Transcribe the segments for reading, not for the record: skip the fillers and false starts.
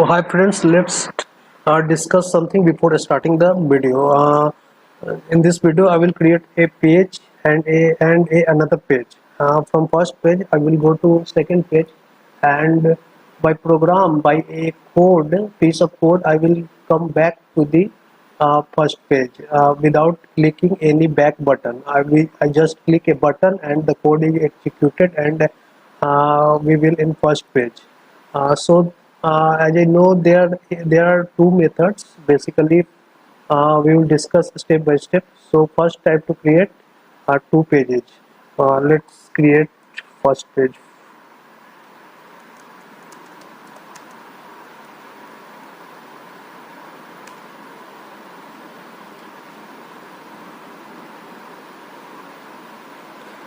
Hi friends, let's discuss something before starting the video. In this video, I will create a page and another page. From first page, I will go to second page, and by a code piece of code, I will come back to the first page without clicking any back button. I just click a button and the code is executed, and we will in first page. As I know, there are two methods. Basically, we will discuss step by step. So first, I have to create two pages. Let's create first page.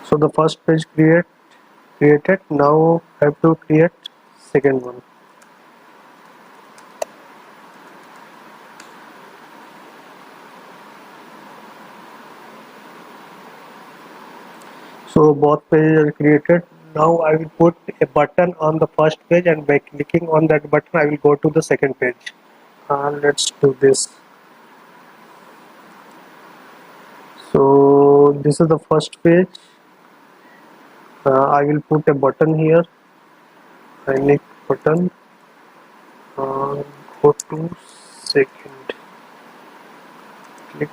So the first page created. Now I have to create second one. So both pages are created. Now I will put a button on the first page, and by clicking on that button I will go to the second page. Let's do this. So this is the first page. I will put a button here. I need button. Go to second. Click.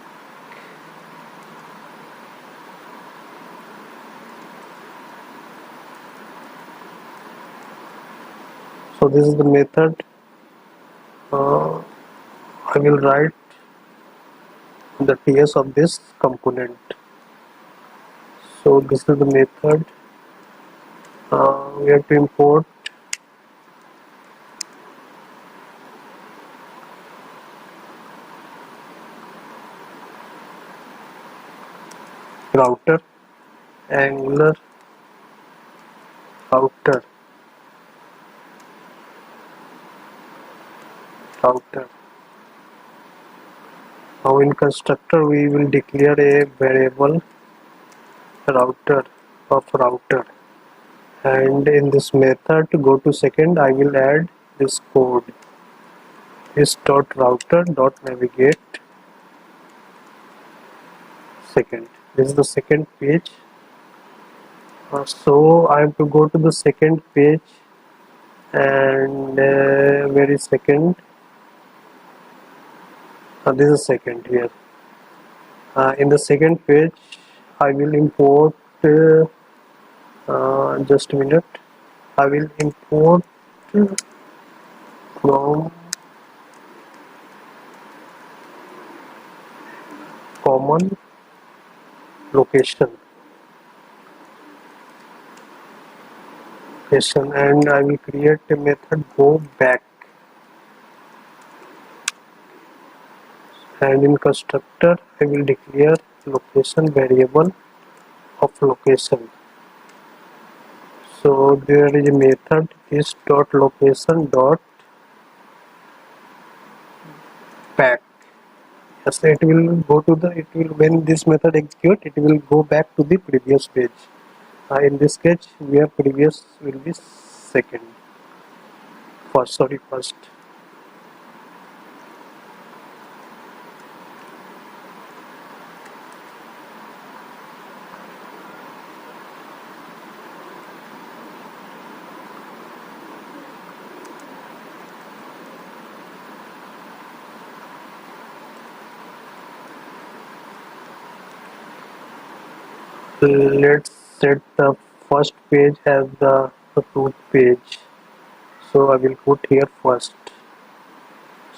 So this is the method. I will write the TS of this component. So this is the method. We have to import router, angular router. Now in constructor we will declare a variable router of router, and in this method to go to second I will add this code, is dot router dot navigate second. This is the second page. So I have to go to the second page, and where is second? This is second here. In the second page I will import just a minute. I will import from common location, and I will create a method go back, and in constructor I will declare location variable of location. So there is a method is dot location dot back. Yes, it will go to the, it will, when this method execute, it will go back to the previous page. In this case where previous will be second, first. Let's set the first page as the root page. So I will put here first.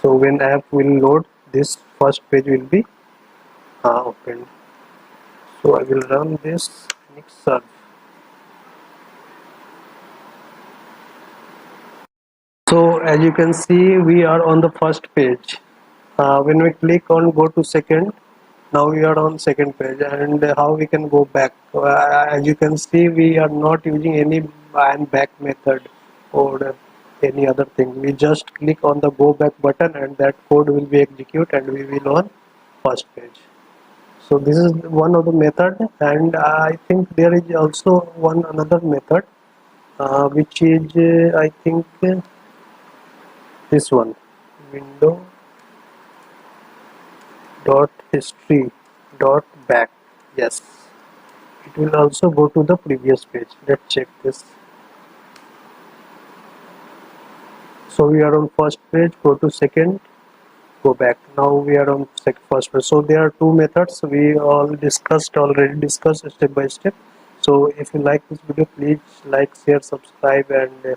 So when app will load, this first page will be opened. So I will run this next serve. So as you can see, we are on the first page. When we click on go to second, now we are on second page, and how we can go back. As you can see, we are not using any and back method or any other thing. We just click on the go back button, and that code will be executed, and we will on first page. So this is one of the method, and I think there is also one another method which is I think this one, window dot history dot back. Yes, it will also go to the previous page. Let's check this. So we are on first page, go to second, go back. Now we are on first page. So there are two methods we already discussed step by step. So if you like this video, please like, share, subscribe, and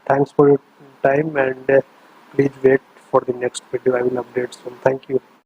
thanks for your time, and please wait for the next video. I will update soon. Thank you.